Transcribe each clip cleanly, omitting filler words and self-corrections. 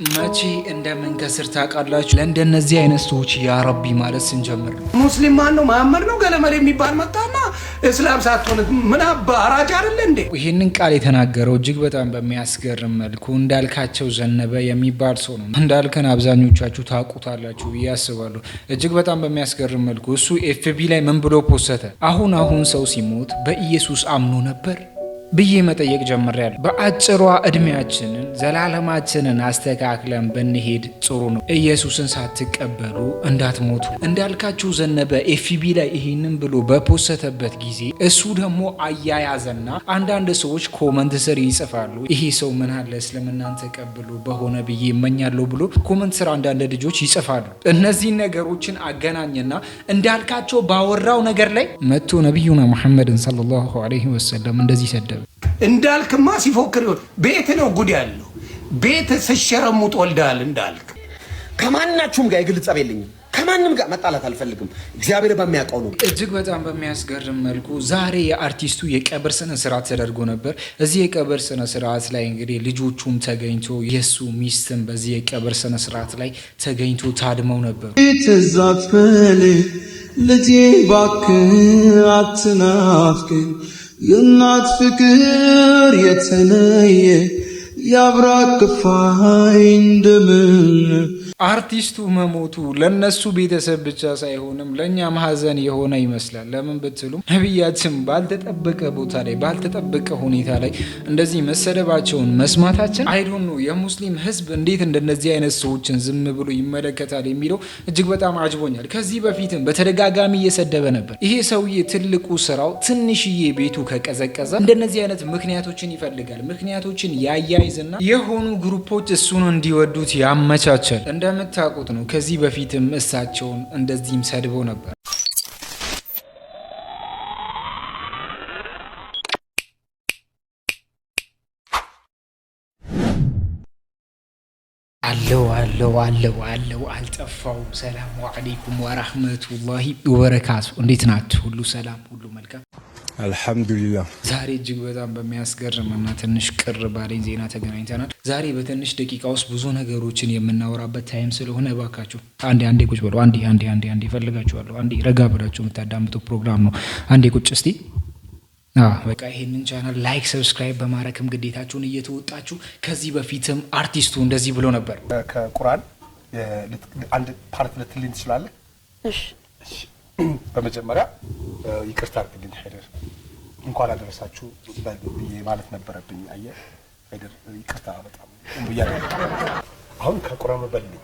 መቼ እንደምን ከስር ታውቃላችሁ? ለእንደነዚህ አይነት ሰዎች ያ ረቢ ማለት ስንጀምር ሙስሊም ማን ነው? መሐመድ ነው ገለመሌ የሚባል መጣና እስላም ሳትሆን ምን አባ አራጅ አይደለ እንዴ? ይህንን ቃል የተናገረው እጅግ በጣም በሚያስገርም መልኩ እንዳልካቸው ዘነበ የሚባል ሰው ነው። እንዳልከን አብዛኞቻችሁ ታውቁታላችሁ ብዬ አስባለሁ። እጅግ በጣም በሚያስገርም መልኩ እሱ ኤፍቢ ላይ ምን ብሎ ፖሰተ? አሁን ሰው ሲሞት በኢየሱስ አምኖ ነበር ብዬ መጠየቅ ጀምሬያለሁ። በአጭሯ እድሜያችንን ዘላለማችንን አስተካክለን ብንሄድ ጥሩ ነው። ኢየሱስን ሳትቀበሉ እንዳትሞቱ። እንዳልካቸው ዘነበ ኤፍቢ ላይ ይሄንን ብሎ በፖሰተበት ጊዜ እሱ ደግሞ አያያዘና አንዳንድ ሰዎች ኮመንት ስር ይጽፋሉ፣ ይሄ ሰው ምን አለ እስልምናን ተቀብሎ በሆነ ብዬ እመኛለሁ ብሎ ኮመንት ስር አንዳንድ ልጆች ይጽፋሉ። እነዚህን ነገሮችን አገናኝና እንዳልካቸው ባወራው ነገር ላይ መጥቶ ነቢዩና ሙሐመድን ሰለላሁ ዐለይሂ ወሰለም እንደዚህ ሰደበ። እንዳልክማ ሲፎክር ይሆን ቤት ነው ጉድ ያለው ቤት ሲሸረሙጥ ወልዳል። እንዳልክ ከማናችሁም ጋር የግል ጸብ የለኝም። ከማንም ጋር መጣላት አልፈልግም። እግዚአብሔር በሚያውቀው ነው። እጅግ በጣም በሚያስገርም መልኩ ዛሬ የአርቲስቱ የቀብር ስነ ስርዓት ተደርጎ ነበር። እዚህ የቀብር ስነ ስርዓት ላይ እንግዲህ ልጆቹም ተገኝቶ የሱ ሚስትም በዚህ የቀብር ስነ ስርዓት ላይ ተገኝቶ ታድመው ነበር። ተዛፈለ ልጄ እባክህ አትናፍቀኝ፣ የእናት ፍቅር የተለየ ያብራክፋይ እንደምን። አርቲስቱ መሞቱ ለነሱ ቤተሰብ ብቻ ሳይሆንም ለእኛም ሀዘን የሆነ ይመስላል። ለምን ብትሉም ነቢያችን ባልተጠበቀ ቦታ ላይ ባልተጠበቀ ሁኔታ ላይ እንደዚህ መሰደባቸውን መስማታችን አይዶን ነው የሙስሊም ሕዝብ እንዴት እንደነዚህ አይነት ሰዎችን ዝም ብሎ ይመለከታል የሚለው እጅግ በጣም አጅቦኛል። ከዚህ በፊትም በተደጋጋሚ እየሰደበ ነበር። ይሄ ሰውዬ ትልቁ ስራው ትንሽዬ ቤቱ ከቀዘቀዘ እንደነዚህ አይነት ምክንያቶችን ይፈልጋል። ምክንያቶችን ያያይዝና የሆኑ ግሩፖች እሱን እንዲወዱት ያመቻቻል። እንደምታውቁት ነው። ከዚህ በፊትም እሳቸውን እንደዚህም ሰድበው ነበር። አለው አልጠፋውም። ሰላሙ አለይኩም ወራህመቱላሂ ወበረካቱ። እንዴት ናችሁ? ሁሉ ሰላም፣ ሁሉ መልካም አልሐምዱሊላህ። ዛሬ እጅግ በጣም በሚያስገርም እና ትንሽ ቅር ባለኝ ዜና ተገናኝተናል። ዛሬ በትንሽ ደቂቃ ውስጥ ብዙ ነገሮችን የምናወራበት ታይም ስለሆነ እባካችሁ አንዴ ቁጭ በሉ። አንዴ ፈልጋችኋለሁ። አንዴ ረጋ ብላችሁ የምታዳምጡ ፕሮግራም ነው። አንዴ ቁጭ እስቲ። በቃ ይሄንን ቻናል ላይክ፣ ሰብስክራይብ በማድረግም ግዴታችሁን እየተወጣችሁ። ከዚህ በፊትም አርቲስቱ እንደዚህ ብሎ ነበር። ከቁርአን አንድ ፓርት ልትልኝ ትችላለህ? እሺ። በመጀመሪያ ይቅርታ አድርግልኝ ሀይደር፣ እንኳን አደረሳችሁ ብዬ ማለት ነበረብኝ። አየህ ሀይደር፣ ይቅርታ በጣም ብያለሁ። አሁን ከቁርአን በልልኝ።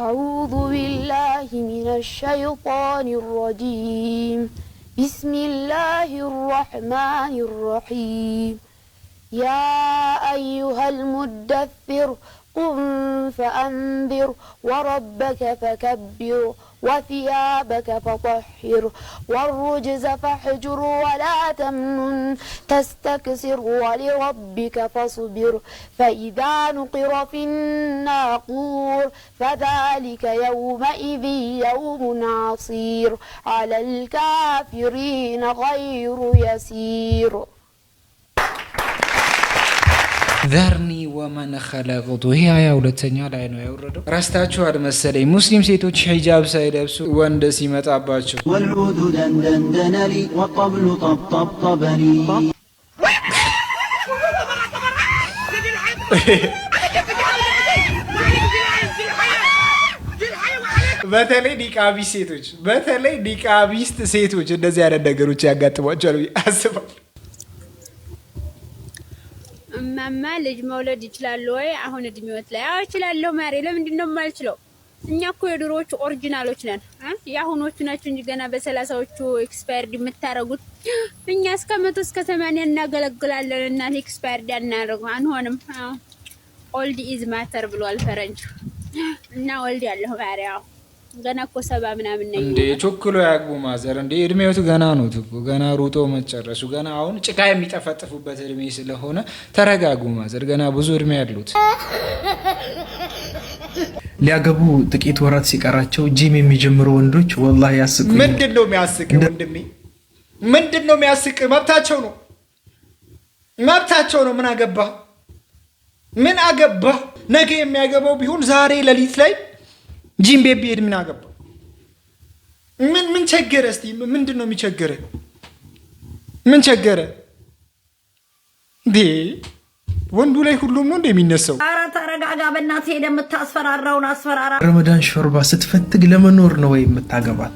አዑዙ ቢላሂ ሚነሽ ሸይጧኒር ረጂም ቢስሚላሂ ረሕማኒ ረሒም ያ አዩሀል ሙደፊር ቁም ፈአንዚር ወረበከ ፈከቢር وثيابك فطهر والرجز فاهجر ولا تمنن تستكثر ولربك فاصبر فإذا نقر في الناقور فذلك يومئذ يوم عصير على الكافرين غير يسير ዘርኒ ወመን ኸለቅቱ። ይሄ ሁለተኛ ላይ ነው ያወረደው። ረስታችኋል መሰለኝ። ሙስሊም ሴቶች ሂጃብ ሳይለብሱ ወንድ ሲመጣባቸው ወልዑዱ ደንደንደነሊ ወቀብሉ ጠብጠብጠበኒ። በተለይ ኒቃቢስት ሴቶች እንደዚህ አይነት ነገሮች ያጋጥሟቸዋል አስባለሁ። እማማ ልጅ መውለድ ይችላል ወይ? አሁን እድሜዎት ላይ እችላለሁ ማሬ። ለምንድን ነው የማልችለው? እኛ እኮ የድሮዎቹ ኦሪጂናሎች ነን። የአሁኖቹ ናቸው እንጂ ገና በ30ዎቹ ኤክስፓየርድ የምታረጉት። እኛ እስከ 100 እስከ 80 እናገለግላለን እና ኤክስፓየርድ አንሆንም። ኦልድ ኢዝ ማተር ብሏል ፈረንጅ እና ኦልድ ያለሁ ማሬ። ገና እኮ 70 ምናምን ነኝ እንዴ። ቾክሎ ያግቡ ማዘር እንዴ። እድሜዎት ገና ነው እኮ ገና ሩጦ መጨረሱ ገና። አሁን ጭቃ የሚጠፈጥፉበት እድሜ ስለሆነ ተረጋጉ ማዘር፣ ገና ብዙ እድሜ ያሉት። ሊያገቡ ጥቂት ወራት ሲቀራቸው ጂም የሚጀምሩ ወንዶች ወላሂ ያስቁኝ። ምንድነው የሚያስቅ ወንድሜ? ምንድነው የሚያስቅ? መብታቸው ነው። ምን አገባህ? ነገ የሚያገባው ቢሆን ዛሬ ሌሊት ላይ ጂም ቤት ቢሄድ ምን አገባው? ምን ቸገረ? እስቲ ምንድን ነው የሚቸገረ? ምን ቸገረ እንዴ? ወንዱ ላይ ሁሉም ነው እንደሚነሳው። ኧረ ተረጋጋ በእናትህ። ሄደህ የምታስፈራራውን አስፈራራ። ረመዳን ሾርባ ስትፈትግ ለመኖር ነው ወይ የምታገባት?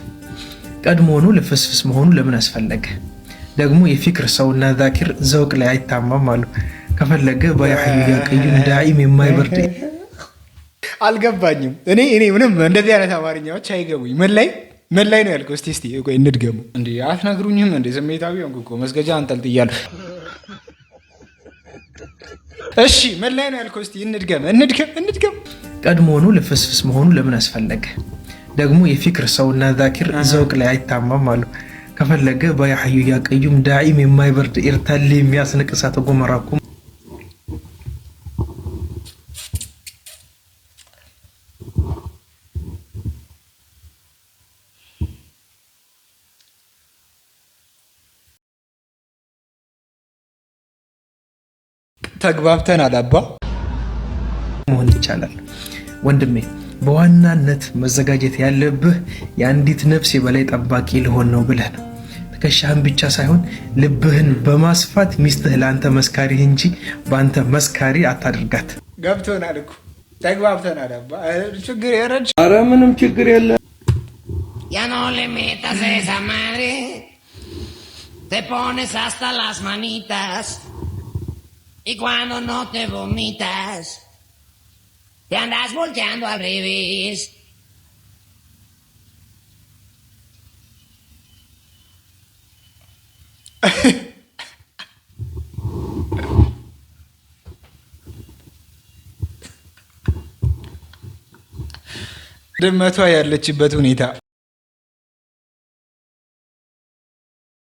ቀድሞውኑ ልፍስፍስ መሆኑ ለምን አስፈለገ? ደግሞ የፊክር ሰውና ዛኪር ዘውቅ ላይ አይታማም አሉ። ከፈለገ በያህዩ ያቀዩም ዳኢም የማይበርድ አልገባኝም። እኔ ምንም እንደዚህ አይነት አማርኛዎች አይገቡኝ። ምን ላይ ነው ያልከው? እስቲ ቆይ እንድገሙ። እንዴ አትነግሩኝም እንዴ? ስሜታዊ ሆንኩ እኮ መስገጃ አንጠልጥያለሁ። እሺ ምን ላይ ነው ያልከው? እስቲ እንድገም። ቀድሞውኑ ልፍስፍስ መሆኑ ለምን አስፈለገ? ደግሞ የፊክር ሰውና ዛኪር ዘውቅ ላይ አይታማም አሉ። ከፈለገ በያህዩ ያቀዩም ዳኢም የማይበርድ ኤርታሌ የሚያስንቅ እሳተ ገሞራ እኮ ተግባብተናል አባ መሆን ይቻላል። ወንድሜ በዋናነት መዘጋጀት ያለብህ የአንዲት ነፍስ የበላይ ጠባቂ ልሆን ነው ብለህ ነው። ትከሻህን ብቻ ሳይሆን ልብህን በማስፋት ሚስትህ ለአንተ መስካሪህ እንጂ በአንተ መስካሪ አታድርጋት። ገብቶናል እኮ ተግባብተናል አባ። ችግር የረድ ኧረ ምንም ችግር የለም። Ya no le metas esa madre, te pones hasta las manitas. Y cuando no te vomitas, te andas volteando al revés. ድመቷ ያለችበት ሁኔታ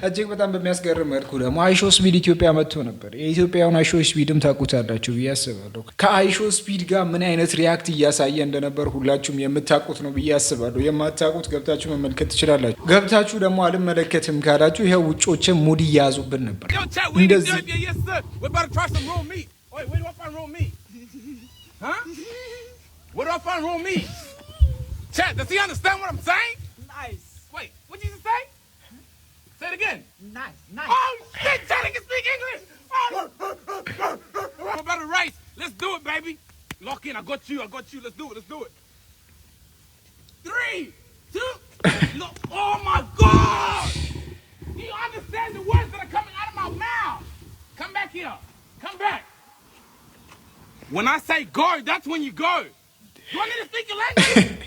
እጅግ በጣም በሚያስገርም መልኩ ደግሞ አይሾ ስፒድ ኢትዮጵያ መጥቶ ነበር። የኢትዮጵያውን አይሾ ስፒድም ታውቁታላችሁ ብዬ አስባለሁ። ከአይሾ ስፒድ ጋር ምን አይነት ሪያክት እያሳየ እንደነበር ሁላችሁም የምታውቁት ነው ብዬ አስባለሁ። የማታውቁት ገብታችሁ መመልከት ትችላላችሁ። ገብታችሁ ደግሞ አልመለከትም ካላችሁ ይሄው ውጮችን ሙድ እያያዙብን ነበር። እንደዚህ Say it again. Nice. Oh, shit, Johnny can speak English. Oh. What about the rice? Let's do it, baby. Lock in. I got you. Let's do it. 3, 2, look. Oh, my God. Do you understand the words that are coming out of my mouth? Come back here. Come back. When I say go, that's when you go. You want me to speak your language?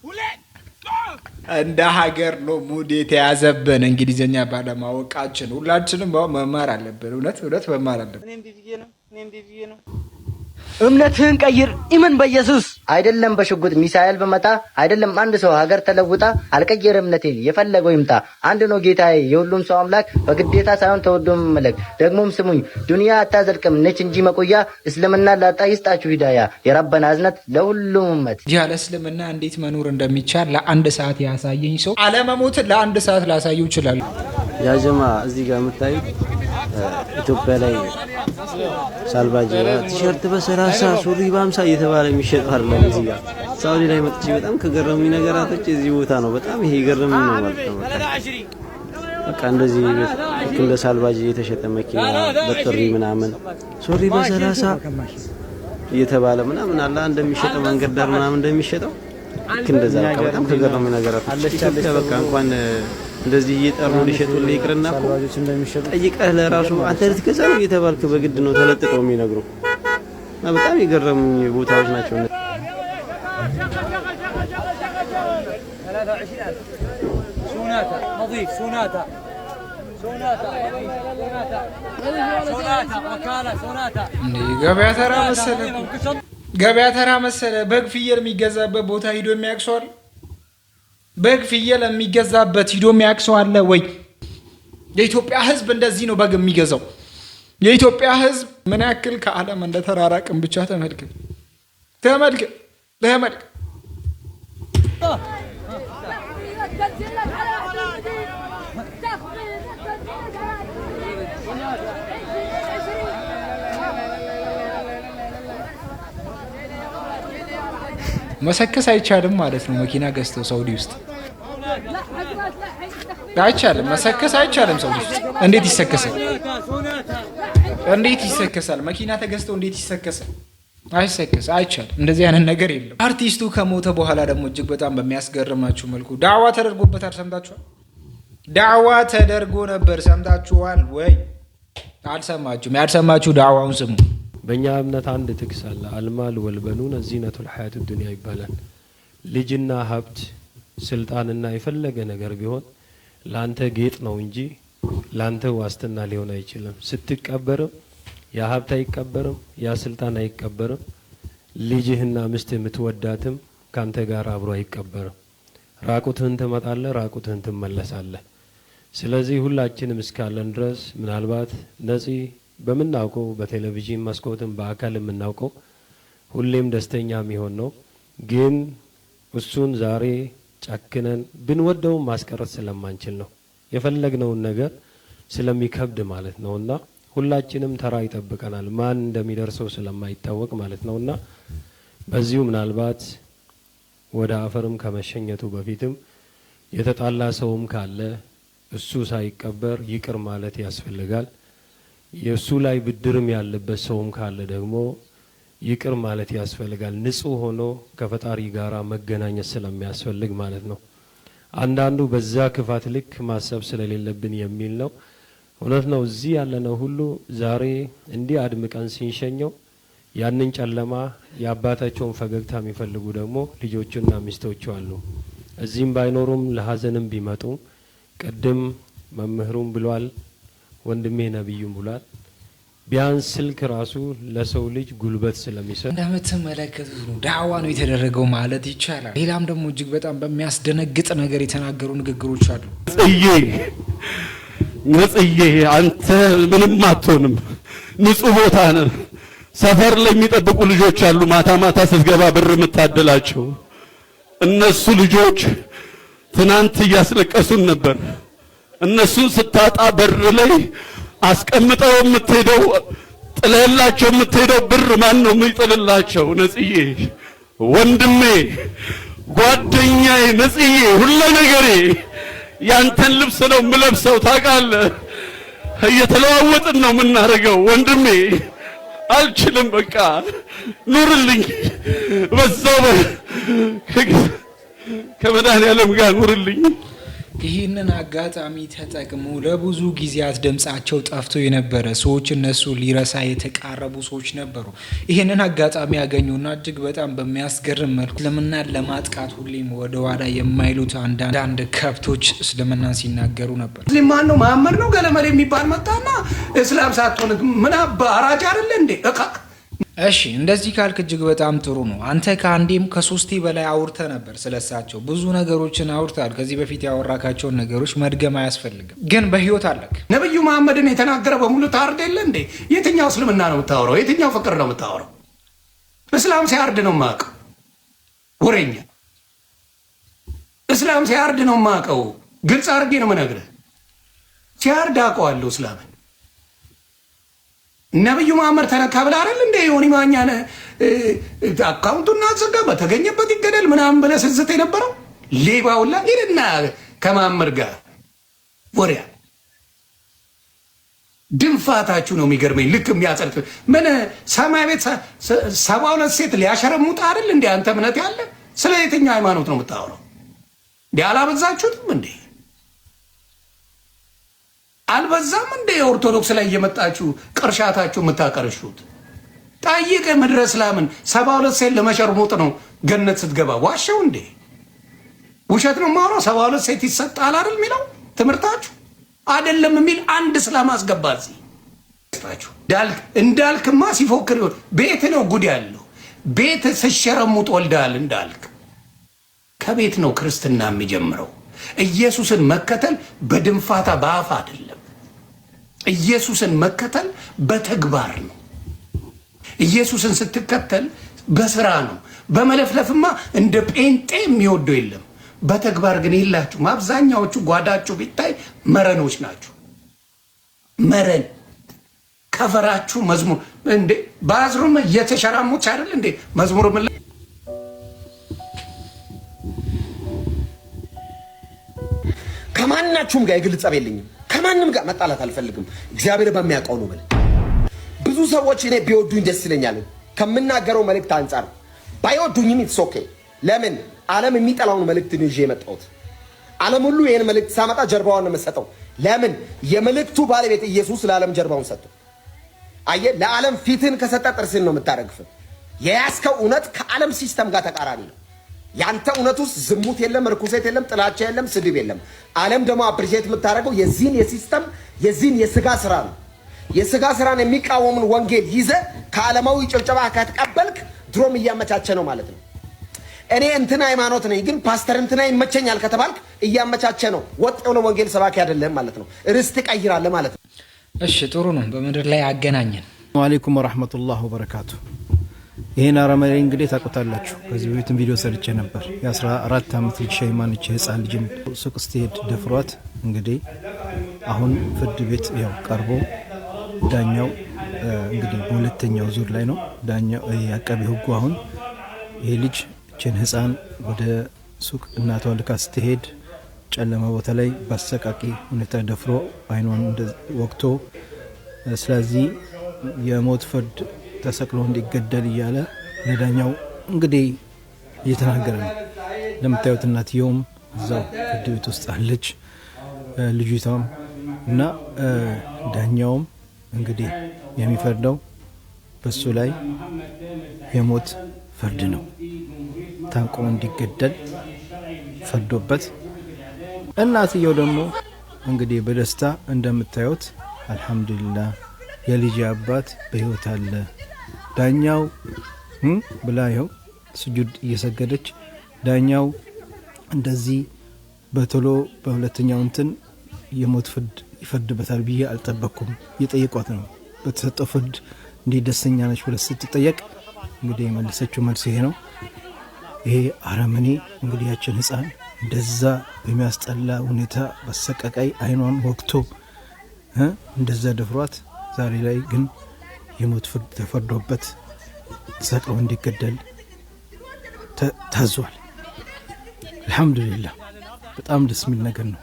Let go. እንደ ሀገር ነው ሙድ የተያዘብን እንግሊዝኛ ባለማወቃችን። ሁላችንም መማር አለብን። እውነት መማር አለብን። እኔም ቢቪዬ ነው። እምነትህን ቀይር። ኢመን በኢየሱስ አይደለም። በሽጉጥ ሚሳኤል በመጣ አይደለም። አንድ ሰው ሀገር ተለውጣ አልቀየረ እምነቴን የፈለገው ይምጣ። አንድ ነው ጌታዬ፣ የሁሉም ሰው አምላክ፣ በግዴታ ሳይሆን ተወዶ መመለክ። ደግሞም ስሙኝ፣ ዱንያ አታዘልቅም ነች እንጂ መቆያ። እስልምና ላጣ ይስጣችሁ ሂዳያ። የረበና እዝነት ለሁሉም ኡመት። ያለ እስልምና እንዴት መኖር እንደሚቻል ለአንድ ሰዓት ያሳየኝ ሰው አለመሞትን ለአንድ ሰዓት ላሳየው ይችላል። ያ ጀማ እዚህ ጋር የምታዩት ኢትዮጵያ ላይ ሳልቫጅ ቲሸርት በ30 ሱሪ በ50 እየተባለ የሚሸጠው አይደለም። እዚህ ጋር ሳውዲ ላይ መጥቼ በጣም ከገረሙኝ ነገራቶች እዚህ ቦታ ነው። በጣም ይሄ ገረሙኝ ነው ማለት ነው። በቃ እንደዚህ እንደ ሳልቫጅ የተሸጠ መኪና በጥሪ ምናምን ሱሪ በ30 እየተባለ ምናምን አላ እንደሚሸጠው መንገድ ዳር ምናምን እንደሚሸጠው ልክ እንደዛ በቃ በጣም ከገረሙኝ ነገራቶች ኢትዮጵያ በቃ እንኳን እንደዚህ እየጠሩ ሊሸጡልህ ይቅርና እኮ ጠይቀህ ለራሱ አንተ ልትገዛ ነው እየተባልክ በግድ ነው ተለጥጠው የሚነግሩ እና በጣም የገረሙኝ ቦታዎች ናቸው። ገበያ ተራ መሰለ። በግ ፍየል የሚገዛበት ቦታ ሂዶ የሚያቅሰዋል። በግ ፍየል የሚገዛበት ሂዶ የሚያቅሰው አለ ወይ? የኢትዮጵያ ሕዝብ እንደዚህ ነው በግ የሚገዛው። የኢትዮጵያ ሕዝብ ምን ያክል ከዓለም እንደተራራቅን ብቻ ተመልከት። መሰከስ አይቻልም ማለት ነው። መኪና ገዝተው ሳውዲ ውስጥ አይቻልም፣ መሰከስ አይቻልም። ሳውዲ ውስጥ እንዴት ይሰከሳል? እንዴት ይሰከሳል? መኪና ተገዝተው እንዴት ይሰከሳል? አይሰከስ፣ አይቻልም። እንደዚህ አይነት ነገር የለም። አርቲስቱ ከሞተ በኋላ ደግሞ እጅግ በጣም በሚያስገርማችሁ መልኩ ዳዕዋ ተደርጎበታል። ሰምታችኋል? ዳዕዋ ተደርጎ ነበር። ሰምታችኋል ወይ? አልሰማችሁም? ያልሰማችሁ ዳዕዋውን ስሙ። በእኛ እምነት አንድ ጥቅስ አለ። አልማል ወልበኑን ዚነቱል ሐያት ዱንያ ይባላል። ልጅና ሀብት፣ ስልጣንና የፈለገ ነገር ቢሆን ላንተ ጌጥ ነው እንጂ ላንተ ዋስትና ሊሆን አይችልም። ስትቀበርም ያ ሀብት አይቀበርም፣ ያ ስልጣን አይቀበርም። ልጅህና ሚስት የምትወዳትም ካንተ ጋር አብሮ አይቀበርም። ራቁትህን ትመጣለህ፣ ራቁትህን ትመለሳለህ። ስለዚህ ሁላችንም እስካለን ድረስ ምናልባት ነፂ በምናውቀው በቴሌቪዥን መስኮትም በአካል የምናውቀው ሁሌም ደስተኛ የሚሆን ነው። ግን እሱን ዛሬ ጨክነን ብንወደው ማስቀረት ስለማንችል ነው። የፈለግነውን ነገር ስለሚከብድ ማለት ነውና ሁላችንም ተራ ይጠብቀናል። ማን እንደሚደርሰው ስለማይታወቅ ማለት ነውና በዚሁ ምናልባት ወደ አፈርም ከመሸኘቱ በፊትም የተጣላ ሰውም ካለ እሱ ሳይቀበር ይቅር ማለት ያስፈልጋል። የእሱ ላይ ብድርም ያለበት ሰውም ካለ ደግሞ ይቅር ማለት ያስፈልጋል። ንጹህ ሆኖ ከፈጣሪ ጋራ መገናኘት ስለሚያስፈልግ ማለት ነው። አንዳንዱ በዛ ክፋት ልክ ማሰብ ስለሌለብን የሚል ነው። እውነት ነው። እዚህ ያለነው ሁሉ ዛሬ እንዲህ አድምቀን ሲንሸኘው ያንን ጨለማ የአባታቸውን ፈገግታ የሚፈልጉ ደግሞ ልጆቹና ሚስቶቹ አሉ። እዚህም ባይኖሩም ለሀዘንም ቢመጡ ቅድም መምህሩም ብሏል፣ ወንድሜ ነብዩም ብሏል። ቢያንስ ስልክ ራሱ ለሰው ልጅ ጉልበት ስለሚሰጥ እንደምትመለከቱት ነው። ዳዕዋ ነው የተደረገው ማለት ይቻላል። ሌላም ደግሞ እጅግ በጣም በሚያስደነግጥ ነገር የተናገሩ ንግግሮች አሉ። ነጽዬ አንተ ምንም አትሆንም፣ ንጹህ ቦታ ነህ። ሰፈር ላይ የሚጠብቁ ልጆች አሉ፣ ማታ ማታ ስትገባ ብር የምታደላቸው እነሱ ልጆች ትናንት እያስለቀሱን ነበር። እነሱን ስታጣ በር ላይ አስቀምጠው የምትሄደው ጥለላቸው የምትሄደው ብር ማን ነው የሚጥልላቸው? ነጽዬ ወንድሜ፣ ጓደኛዬ፣ ነጽዬ ሁሉ ነገሬ ያንተን ልብስ ነው የምለብሰው ታውቃለህ። እየተለዋወጥን ነው የምናደርገው ወንድሜ። አልችልም፣ በቃ ኑርልኝ፣ በዛው ከመድኃኒዓለም ጋር ኑርልኝ። ይህንን አጋጣሚ ተጠቅሞ ለብዙ ጊዜያት ድምጻቸው ጠፍቶ የነበረ ሰዎች እነሱ ሊረሳ የተቃረቡ ሰዎች ነበሩ። ይህንን አጋጣሚ ያገኙና እጅግ በጣም በሚያስገርም መልኩ እስልምናን ለማጥቃት ሁሌም ወደ ኋላ የማይሉት አንዳንድ ከብቶች እስልምናን ሲናገሩ ነበር። ሙስሊም ነው መሐመድ ነው ገለመል የሚባል መጣና እስላም ሳትሆን ምን አባ አራጅ አይደለ እንዴ? እሺ እንደዚህ ካልክ እጅግ በጣም ጥሩ ነው። አንተ ከአንዴም ከሶስቴ በላይ አውርተ ነበር ስለሳቸው። ብዙ ነገሮችን አውርታል። ከዚህ በፊት ያወራካቸውን ነገሮች መድገም አያስፈልግም። ግን በህይወት አለክ። ነብዩ መሐመድን የተናገረ በሙሉ ታርድ የለ እንዴ? የትኛው እስልምና ነው የምታወራው? የትኛው ፍቅር ነው የምታወራው? እስላም ሲያርድ ነው የማውቀው። ወሬኛ እስላም ሲያርድ ነው የማውቀው። ግልጽ አድርጌ ነው የምነግርህ። ሲያርድ አውቀዋለሁ እስላምን። ነብዩ መሐመድ ተነካ ብለህ አይደል እንደ ዮኒ ማኛን አካውንቱን አዘጋ በተገኘበት ይገደል ምናምን ብለህ ስትዝት የነበረው ሌባውላ ይልና ከመሐመድ ጋር ወሪያ ድንፋታችሁ ነው የሚገርመኝ። ልክ የሚያጸድቅ ምን ሰማይ ቤት 72 ሴት ሊያሸረሙጥ አይደል እንዴ? አንተ እምነት ያለ ስለ የትኛው ሃይማኖት ነው የምታወራው? እንዴ አላበዛችሁትም እንዴ? አልበዛም እንደ ኦርቶዶክስ ላይ እየመጣችሁ ቅርሻታችሁ የምታቀርሹት? ጠይቅ ምድረ እስላምን 72 ሴት ለመሸርሙጥ ነው ገነት ስትገባ ዋሻው እንዴ? ውሸት ነው የማወራው። 72 ሴት ይሰጣል አይደል የሚለው ትምህርታችሁ አይደለም የሚል አንድ እስላም አስገባ እዚህ እንዳልክማ ሲፎክር ይሆን ቤት ነው ጉድ ያለው። ቤት ስሸረሙጥ ወልዳል እንዳልክ ከቤት ነው ክርስትና የሚጀምረው። ኢየሱስን መከተል በድንፋታ በአፍ አይደለም። ኢየሱስን መከተል በተግባር ነው። ኢየሱስን ስትከተል በስራ ነው። በመለፍለፍማ እንደ ጴንጤ የሚወደው የለም። በተግባር ግን የላችሁም። አብዛኛዎቹ ጓዳችሁ ቢታይ መረኖች ናቸው። መረን ከፈራችሁ መዝሙር እንዴ ባዝሩም እየተሸራሙች አይደል እንዴ? መዝሙር ከማናችሁም ጋር የግል ጸብ የለኝም። ከማንም ጋር መጣላት አልፈልግም። እግዚአብሔር በሚያውቀው ነው። ብዙ ሰዎች እኔ ቢወዱኝ ደስ ይለኛል ከምናገረው መልእክት አንጻር። ባይወዱኝም ኢትስ ኦኬ። ለምን ዓለም የሚጠላውን መልእክት ነው ይዤ የመጣሁት። ዓለም ሁሉ ይሄን መልእክት ሳመጣ ጀርባውን ነው የምሰጠው። ለምን የመልእክቱ ባለቤት ኢየሱስ ለዓለም ጀርባውን ሰጠ። አየህ፣ ለዓለም ፊትን ከሰጠ ጥርስን ነው የምታረግፍ። የያዝከው እውነት ከዓለም ሲስተም ጋር ተቃራኒ ነው። ያንተ እውነት ውስጥ ዝሙት የለም፣ ርኩሰት የለም፣ ጥላቻ የለም፣ ስድብ የለም። ዓለም ደግሞ አፕሪሼት የምታደርገው የዚህን የሲስተም የዚህን የስጋ ስራ ነው። የስጋ ስራን የሚቃወምን ወንጌል ይዘ ከዓለማዊ ጭብጨባ ከተቀበልክ ድሮም እያመቻቸ ነው ማለት ነው። እኔ እንትና ሃይማኖት ነኝ ግን ፓስተር እንትና ይመቸኛል ከተባልክ እያመቻቸ ነው። ወጥ የሆነ ወንጌል ሰባኪ አይደለም ማለት ነው። ርስት ቀይራለህ ማለት ነው። እሺ ጥሩ ነው። በምድር ላይ አገናኘን። ወአለይኩም ወራህመቱላሂ ወበረካቱ። ይሄን አረመኔ እንግዲህ ታውቁታላችሁ። ከዚህ በፊትም ቪዲዮ ሰርቼ ነበር። የ14 ዓመት ልጅ ሸይማንች ህፃን ልጅን ሱቅ ስትሄድ ደፍሯት እንግዲህ አሁን ፍርድ ቤት ያው ቀርቦ ዳኛው እንግዲህ በሁለተኛው ዙር ላይ ነው ዳኛው ያቀበ ህጉ አሁን ይሄ ልጅ ችን ህፃን ወደ ሱቅ እናቷ ልካ ስትሄድ ጨለማ ቦታ ላይ በአሰቃቂ ሁኔታ ደፍሮ አይኗን ወቅቶ ስለዚህ የሞት ፍርድ ተሰቅሎ እንዲገደል እያለ ለዳኛው እንግዲህ እየተናገረ ነው። እንደምታዩት እናትየውም እዛው ፍርድ ቤት ውስጥ አለች ልጅቷም እና ዳኛውም እንግዲህ የሚፈርደው በሱ ላይ የሞት ፍርድ ነው። ታንቆ እንዲገደል ፈርዶበት እናትየው ደግሞ እንግዲህ በደስታ እንደምታዩት አልহামዱሊላህ የልጅ አባት በህይወት አለ ዳኛው ብላ ይኸው ስጁድ እየሰገደች ዳኛው እንደዚህ በቶሎ በሁለተኛው እንትን የሞት ፍርድ ይፈርድበታል ብዬ አልጠበቅኩም። እየጠየቋት ነው በተሰጠው ፍርድ እንዲህ ደስተኛ ነች ብላ ስትጠየቅ እንግዲህ የመለሰችው መልስ ይሄ ነው። ይሄ አረመኔ እንግዲህ ያችን ህፃን እንደዛ በሚያስጠላ ሁኔታ በሰቀቃይ አይኗን ወቅቶ እንደዛ ደፍሯት ዛሬ ላይ ግን የሞት ፍርድ ተፈርዶበት ተሰቅሎ እንዲገደል ታዟል። አልহামዱሊላህ በጣም ደስ የሚል ነገር ነው።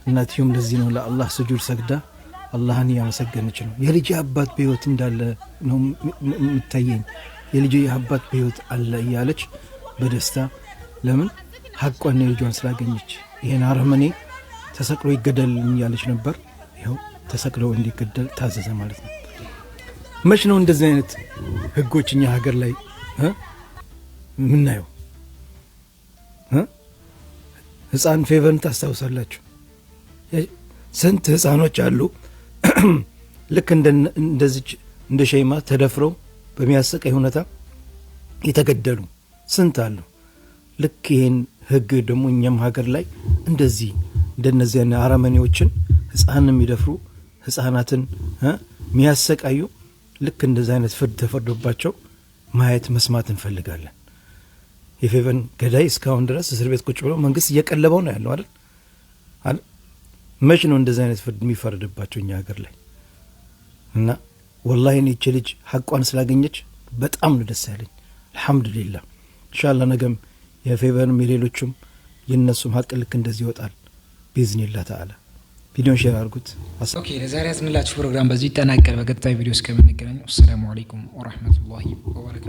እናትየውም ለዚህ ነው ለአላህ ስጁድ ሰግዳ አላህን ያመሰገነች ነው። የልጅ አባት በህይወት እንዳለ ነው የምታየኝ፣ የልጅ አባት በህይወት አለ እያለች በደስታ ለምን ሐቋን የልጇን ስላገኘች ይሄን አረመኔ ተሰቅሎ ይገደል እያለች ነበር። ይኸው ተሰቅሎ እንዲገደል ታዘዘ ማለት ነው። መች ነው እንደዚህ አይነት ህጎች እኛ ሀገር ላይ ምናየው? ህፃን ፌቨርን ታስታውሳላችሁ? ስንት ህፃኖች አሉ ልክ እንደዚች እንደ ሸይማ ተደፍረው በሚያሰቃይ ሁኔታ የተገደሉ ስንት አሉ። ልክ ይሄን ህግ ደግሞ እኛም ሀገር ላይ እንደዚህ እንደነዚህ አረመኔዎችን ህፃንን የሚደፍሩ ህፃናትን የሚያሰቃዩ ልክ እንደዚህ አይነት ፍርድ ተፈርዶባቸው ማየት መስማት እንፈልጋለን። የፌቨን ገዳይ እስካሁን ድረስ እስር ቤት ቁጭ ብሎ መንግስት እየቀለበው ነው ያለው አይደል? መች ነው እንደዚህ አይነት ፍርድ የሚፈረድባቸው እኛ ሀገር ላይ? እና ወላሂ እኔ እቺ ልጅ ሐቋን ስላገኘች በጣም ነው ደስ ያለኝ። አልহামዱሊላህ ኢንሻአላህ ነገም የፌቨንም የሌሎችም የነሱም ሐቅ ልክ እንደዚህ ይወጣል ቢዝኒላህ ተዓላ። ቪዲዮን ሼር አድርጉት። ኦኬ ለዛሬ ያዝንላችሁ ፕሮግራም በዚህ ይጠናቀቃል። በቀጣይ ቪዲዮ እስከምንገናኝ ሰላም አለይኩም ወራህመቱላሂ ወበረካቱ።